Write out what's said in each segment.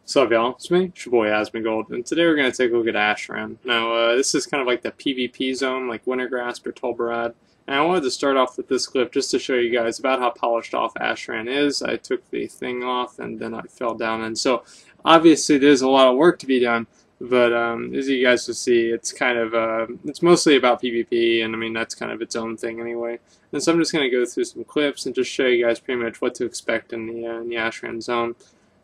What's up, y'all? It's me, it's your boy Asmongold, and today we're going to take a look at Ashran. Now, this is kind of like the PvP zone, like Wintergrasp or Tol Barad, and I wanted to start off with this clip just to show you guys about how polished off Ashran is. I took the thing off, and then I fell down, and so obviously there's a lot of work to be done, but as you guys will see, it's kind of, it's mostly about PvP, and I mean, that's kind of its own thing anyway. And so I'm just going to go through some clips and just show you guys pretty much what to expect in the Ashran zone.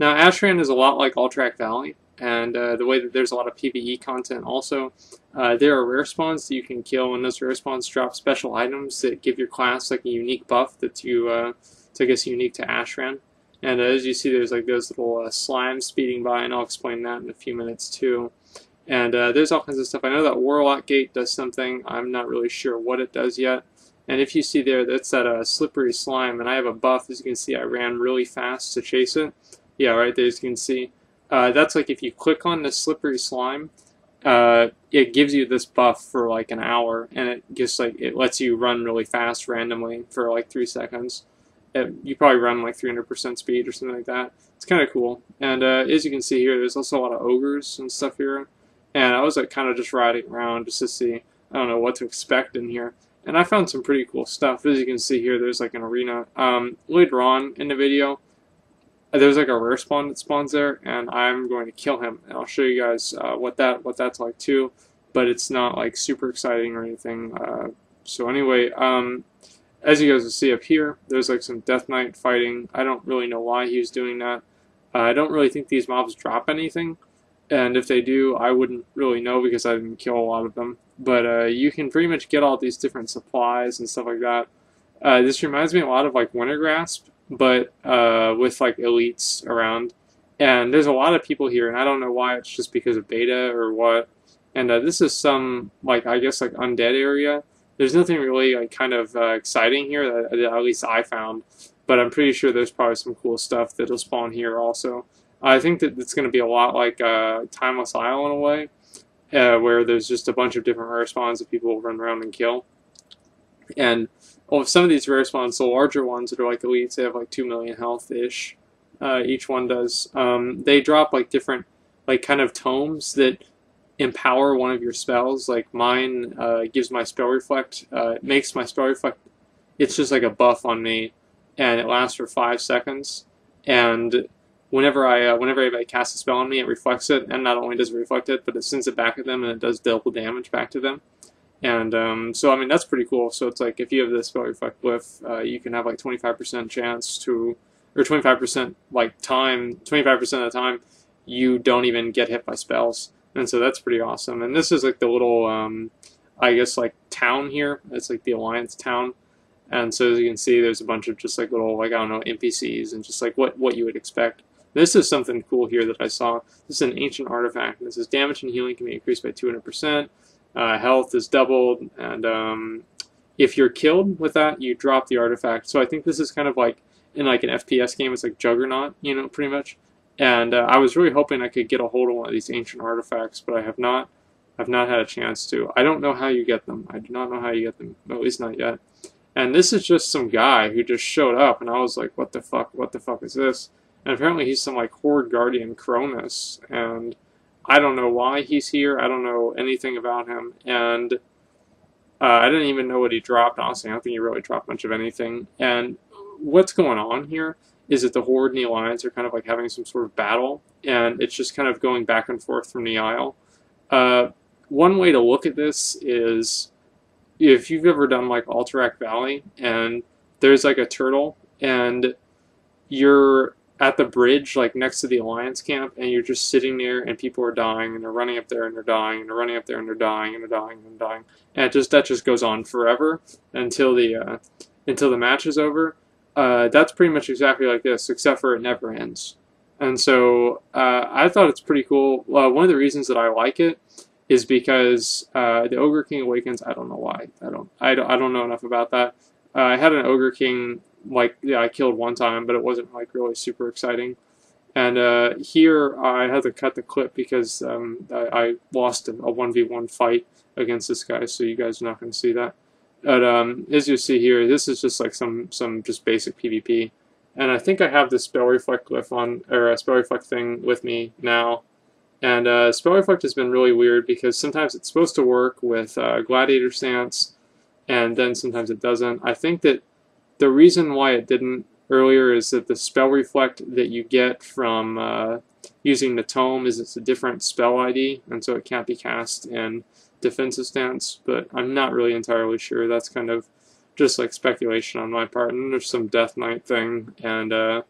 Now, Ashran is a lot like Alterac Valley, and the way that there's a lot of PvE content also. There are rare spawns that you can kill, and those rare spawns drop special items that give your class like a unique buff that's I guess unique to Ashran. And as you see, there's like those little slimes speeding by, and I'll explain that in a few minutes too. And there's all kinds of stuff. I know that Warlock Gate does something. I'm not really sure what it does yet. And if you see there, that's that slippery slime, and I have a buff. As you can see, I ran really fast to chase it. Yeah, right there, as you can see. That's like if you click on the slippery slime, it gives you this buff for like an hour, and it just like it lets you run really fast randomly for like 3 seconds. You probably run like 300% speed or something like that. It's kind of cool. And as you can see here, there's also a lot of ogres and stuff here. And I was like kind of just riding around just to see, I don't know what to expect in here. And I found some pretty cool stuff. As you can see here, there's like an arena. Later on in the video, there's like a rare spawn that spawns there, and I'm going to kill him, and I'll show you guys what that's like too. But it's not like super exciting or anything. So anyway, as you guys will see up here, there's like some Death Knight fighting. I don't really know why he was doing that. I don't really think these mobs drop anything, and if they do, I wouldn't really know because I didn't kill a lot of them. But you can pretty much get all these different supplies and stuff like that. This reminds me a lot of like Wintergrasp, but with like elites around, and there's a lot of people here, and I don't know why. It's just because of beta or what. And this is some like I guess like undead area. There's nothing really like kind of exciting here that at least I found, but I'm pretty sure there's probably some cool stuff that'll spawn here also. I think that it's going to be a lot like Timeless Isle in a way, where there's just a bunch of different rare spawns that people will run around and kill. And some of these rare spawns, the larger ones that are like elites, they have like 2 million health-ish. Each one does. They drop like different, like kind of tomes that empower one of your spells. Like mine gives my spell reflect, makes my spell reflect. It's just like a buff on me, and it lasts for 5 seconds. And whenever anybody casts a spell on me, it reflects it, and not only does it reflect it, but it sends it back at them, and it does double damage back to them. And so I mean that's pretty cool. So it's like if you have this spell reflect glyph, you can have like 25% chance to, or 25% like time, 25% of the time you don't even get hit by spells, and so that's pretty awesome. And this is like the little I guess like town here. It's like the Alliance town, and so as you can see, there's a bunch of just like little like I don't know NPCs and just like what you would expect. This is something cool here that I saw. This is an ancient artifact. This is damage and healing can be increased by 200%. Health is doubled, and if you're killed with that, you drop the artifact. So I think this is kind of like in like an FPS game. It's like Juggernaut, you know, pretty much. And I was really hoping I could get a hold of one of these ancient artifacts, but I have not. I've not had a chance to. I don't know how you get them. I do not know how you get them, at least not yet. And this is just some guy who just showed up, and I was like, what the fuck? What the fuck is this? And apparently he's some like Horde Guardian Cronus, and I don't know why he's here. I don't know anything about him, and I didn't even know what he dropped. Honestly, I don't think he really dropped much of anything. And what's going on here is that the Horde and the Alliance are kind of like having some sort of battle, and it's just kind of going back and forth from the Isle. One way to look at this is if you've ever done like Alterac Valley, and there's like a turtle, and you're at the bridge, like next to the Alliance camp, and you're just sitting there, and people are dying, and they're running up there, and they're dying, and they're running up there, and they're dying, and they're dying, and they're dying, and that just goes on forever until the match is over. That's pretty much exactly like this, except for it never ends. And so I thought it's pretty cool. One of the reasons that I like it is because the Ogre King Awakens. I don't know why. I don't know enough about that. I had an Ogre King. Like, yeah, I killed one time, but it wasn't like really super exciting. And here I had to cut the clip because I lost a 1v1 fight against this guy, so you guys are not going to see that. But as you see here, this is just like some just basic PvP. And I think I have the Spell Reflect glyph on, or a Spell Reflect thing with me now. And Spell Reflect has been really weird because sometimes it's supposed to work with Gladiator Stance, and then sometimes it doesn't. I think that the reason why it didn't earlier is that the Spell Reflect that you get from using the Tome is it's a different spell ID, and so it can't be cast in defensive stance, but I'm not really entirely sure. That's kind of just like speculation on my part. And there's some Death Knight thing, and I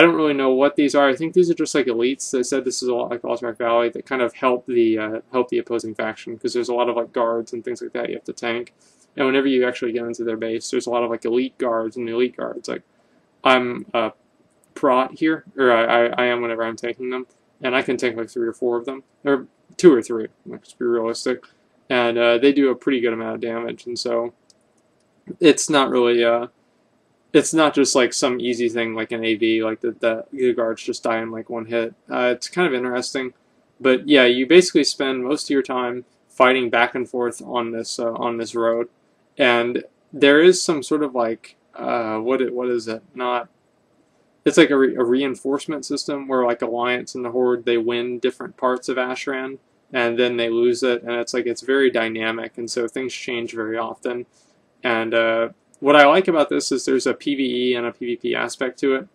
don't really know what these are. I think these are just like elites. They said this is a lot like Alterac Valley that kind of help the opposing faction, because there's a lot of like guards and things like that you have to tank. And whenever you actually get into their base, there's a lot of like elite guards, and the elite guards, like I'm a prot here, or I am whenever I'm tanking them, and I can tank like 3 or 4 of them, or 2 or 3, let's be realistic, and they do a pretty good amount of damage, and so it's not really it's not just like some easy thing like an AV, like the guards just die in like 1 hit. It's kind of interesting, but yeah, you basically spend most of your time fighting back and forth on this road, and there is some sort of like what is it? Not. It's like a reinforcement system where like Alliance and the Horde, they win different parts of Ashran and then they lose it, and it's very dynamic, and so things change very often. And what I like about this is there's a PvE and a PvP aspect to it,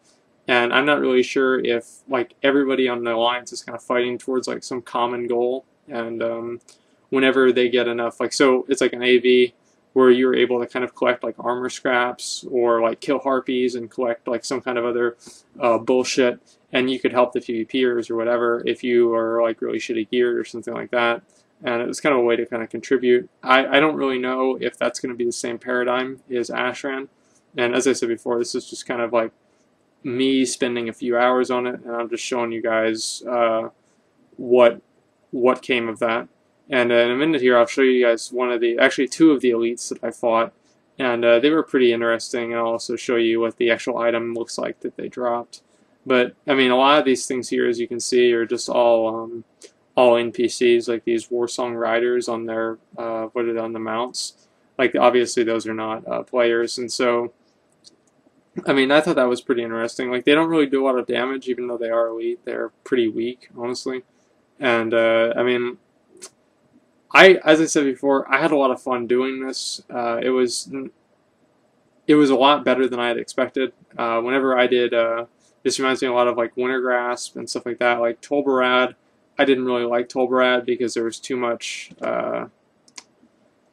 and I'm not really sure if like everybody on the Alliance is kind of fighting towards like some common goal, and whenever they get enough, like, so it's like an AV where you're able to kind of collect like armor scraps or like kill harpies and collect like some kind of other bullshit, and you could help the PvPers or whatever if you are like really shitty geared or something like that. And it's kind of a way to kind of contribute. I don't really know if that's going to be the same paradigm as Ashran. And as I said before, this is just kind of like me spending a few hours on it, and I'm just showing you guys what came of that. And in a minute here, I'll show you guys actually 2 of the elites that I fought, and they were pretty interesting. And I'll also show you what the actual item looks like that they dropped. But I mean, a lot of these things here, as you can see, are just all NPCs, like these Warsong riders on their on the mounts. Like obviously those are not players, and so I mean, I thought that was pretty interesting. Like they don't really do a lot of damage, even though they are elite. They're pretty weak, honestly. And I mean, as I said before, I had a lot of fun doing this. It was a lot better than I had expected. Whenever I did, this reminds me a lot of like Wintergrasp and stuff like that. Like Tol Barad, I didn't really like Tol Barad because there was too much, I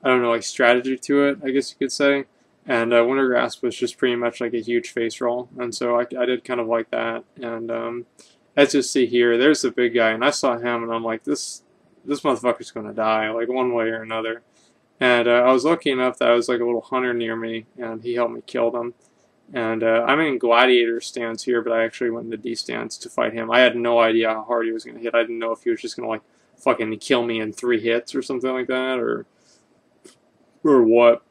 don't know, like strategy to it, I guess you could say. And Wintergrasp was just pretty much like a huge face roll, and so I did kind of like that. And as you see here, there's the big guy, and I saw him, and I'm like, this motherfucker's gonna die, like one way or another. And I was lucky enough that I was like a little hunter near me, and he helped me kill them. And I'm in Gladiator stance here, but I actually went into D stance to fight him. I had no idea how hard he was gonna hit. I didn't know if he was just gonna like fucking kill me in 3 hits or something like that, or what.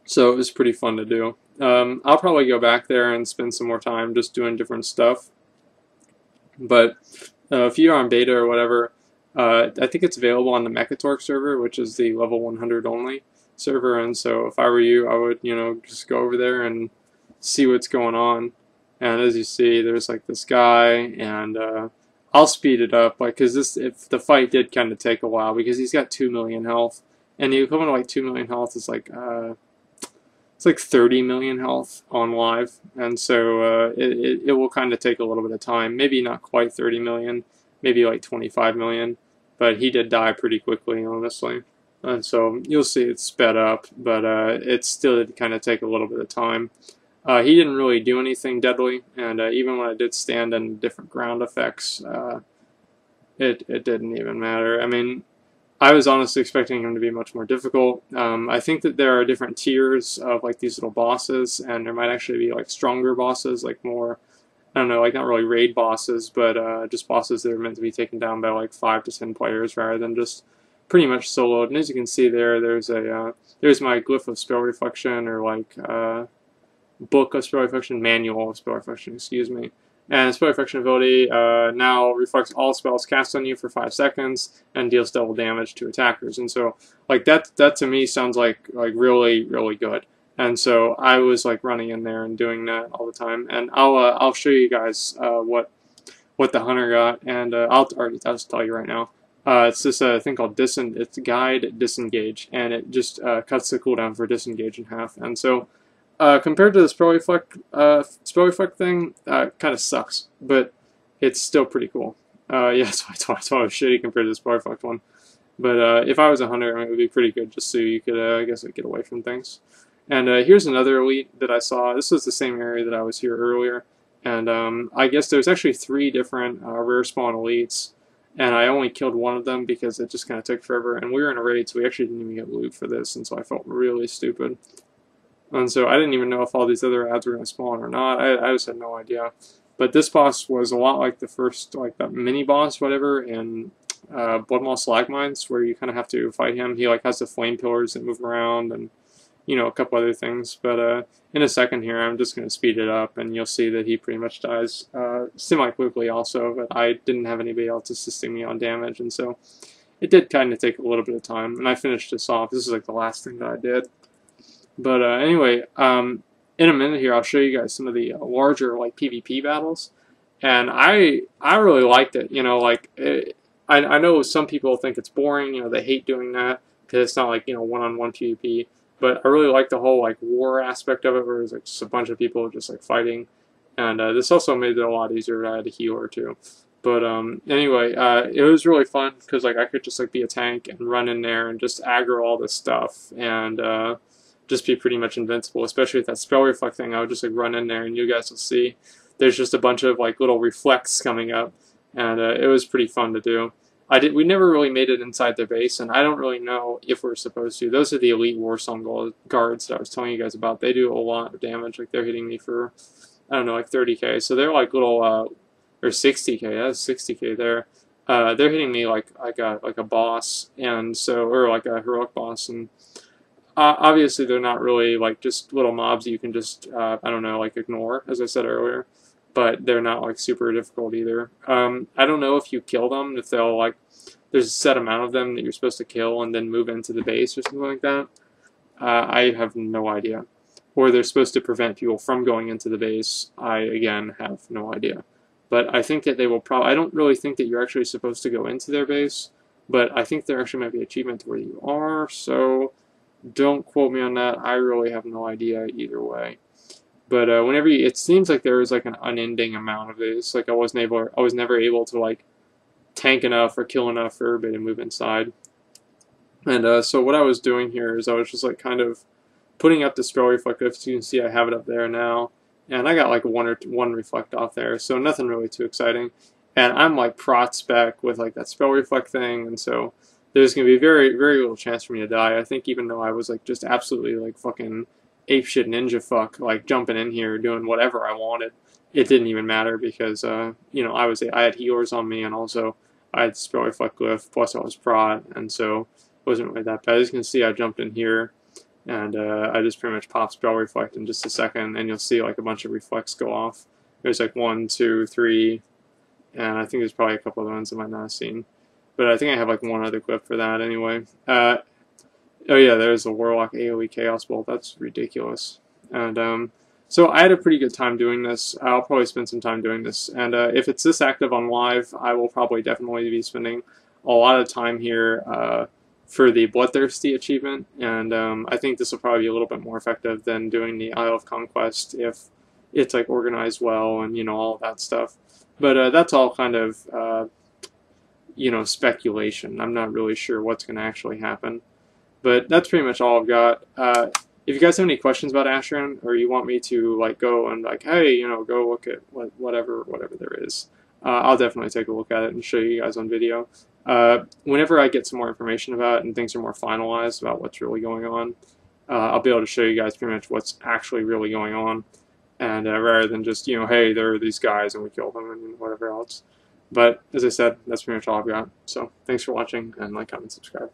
So it was pretty fun to do. I'll probably go back there and spend some more time just doing different stuff. But if you're on beta or whatever, I think it's available on the Mechatork server, which is the level 100 only server. And so if I were you, I would, just go over there and see what's going on. And as you see, there's like this guy, and I'll speed it up, like, because if the fight did kind of take a while, because he's got 2 million health, and the equivalent of like 2 million health is like it's like 30 million health on live, and so it will kind of take a little bit of time. Maybe not quite 30 million, maybe like 25 million, but he did die pretty quickly, honestly. And so you'll see it's sped up, but it still did kind of take a little bit of time. He didn't really do anything deadly, and even when I did stand in different ground effects, it didn't even matter. I mean, I was honestly expecting him to be much more difficult. I think that there are different tiers of like these little bosses, and there might actually be like stronger bosses, like more, I don't know, like not really raid bosses, but just bosses that are meant to be taken down by like 5 to 10 players rather than just pretty much soloed. And as you can see there's my glyph of spell reflection, or like book of spell reflection, manual of spell reflection, excuse me. And spell reflection ability now reflects all spells cast on you for 5 seconds and deals double damage to attackers. And so, like that to me sounds like really, really good. And so I was like running in there and doing that all the time. And I'll show you guys what the hunter got, and I'll just tell you right now. It's this thing called it's guide disengage, and it just cuts the cooldown for disengage in half. And so compared to the spell reflect thing, kind of sucks, but it's still pretty cool. Yeah, so I thought it was shitty compared to the spell reflect one. But if I was a hunter, I mean, it would be pretty good just so you could, I guess, like, get away from things. And here's another elite that I saw. This was the same area that I was here earlier. And I guess there's actually 3 different rare spawn elites. And I only killed one of them because it just kind of took forever. And we were in a raid, so we actually didn't even get loot for this. And so I felt really stupid. And so I didn't even know if all these other ads were going to spawn or not. I just had no idea. But this boss was a lot like the first, like that mini boss, whatever, in Bloodmaw Slagmines, where you kind of have to fight him. He like has the flame pillars that move around, and you know, a couple other things. But in a second here, I'm just going to speed it up, and you'll see that he pretty much dies semi-quickly also. But I didn't have anybody else assisting me on damage, and so it did kind of take a little bit of time. And I finished this off. This is like the last thing that I did. But anyway, in a minute here, I'll show you guys some of the larger like PvP battles, and I really liked it. You know, like I know some people think it's boring. You know, they hate doing that because it's not like, you know, one-on-one PvP. But I really like the whole like war aspect of it, where it's like just a bunch of people just like fighting, and this also made it a lot easier. I had a healer too. But anyway, it was really fun because like I could just like be a tank and run in there and just aggro all this stuff and just be pretty much invincible. Especially with that spell reflect thing, I would just like run in there and you guys will see there's just a bunch of like little reflects coming up, and it was pretty fun to do. We never really made it inside their base, and I don't really know if we're supposed to. Those are the elite Warsong guards that I was telling you guys about. They do a lot of damage. Like they're hitting me for, I don't know, like 30k. So they're like little or 60k. That's 60k there. They're hitting me like a boss, and so, or like a heroic boss, and obviously they're not really like just little mobs that you can just I don't know, like ignore, as I said earlier. But they're not like super difficult either. I don't know if you kill them, if they'll like, there's a set amount of them that you're supposed to kill and then move into the base or something like that. I have no idea. Or they're supposed to prevent people from going into the base. I, again, have no idea. But I think that they will probably, I don't really think that you're actually supposed to go into their base, but I think there actually might be an achievement where you are, so don't quote me on that. I really have no idea either way. But whenever it seems like there is like an unending amount of this. Like I was never able to like tank enough or kill enough for everybody to move inside. And so what I was doing here is I was just like kind of putting up the spell reflect. As you can see, I have it up there now, and I got like one reflect off there, so nothing really too exciting. And I'm like prot spec with like that spell reflect thing, and so there's gonna be very, very little chance for me to die. I think even though I was like just absolutely like fucking apeshit ninja fuck, like jumping in here doing whatever I wanted, it didn't even matter because you know, I had healers on me, and also I had spell reflect glyph, plus I was prot, and so it wasn't really that bad. As you can see, I jumped in here and I just pretty much popped spell reflect in just a second, and you'll see like a bunch of reflects go off. There's like 1, 2, 3, and I think there's probably a couple of ones I might not have seen, but I think I have like one other clip for that anyway. Oh yeah, there's a Warlock AoE Chaos Bolt. That's ridiculous. And so I had a pretty good time doing this. I'll probably spend some time doing this. And if it's this active on live, I will probably definitely be spending a lot of time here for the Bloodthirsty achievement. And I think this will probably be a little bit more effective than doing the Isle of Conquest if it's like organized well and, you know, all of that stuff. But that's all kind of, you know, speculation. I'm not really sure what's going to actually happen. But that's pretty much all I've got. If you guys have any questions about Ashran, or you want me to like go and like, hey, you know, go look at whatever there is, I'll definitely take a look at it and show you guys on video. Whenever I get some more information about it and things are more finalized about what's really going on, I'll be able to show you guys pretty much what's actually really going on, and rather than just, you know, hey, there are these guys and we killed them and whatever else. But as I said, that's pretty much all I've got. So thanks for watching, and like, comment, subscribe.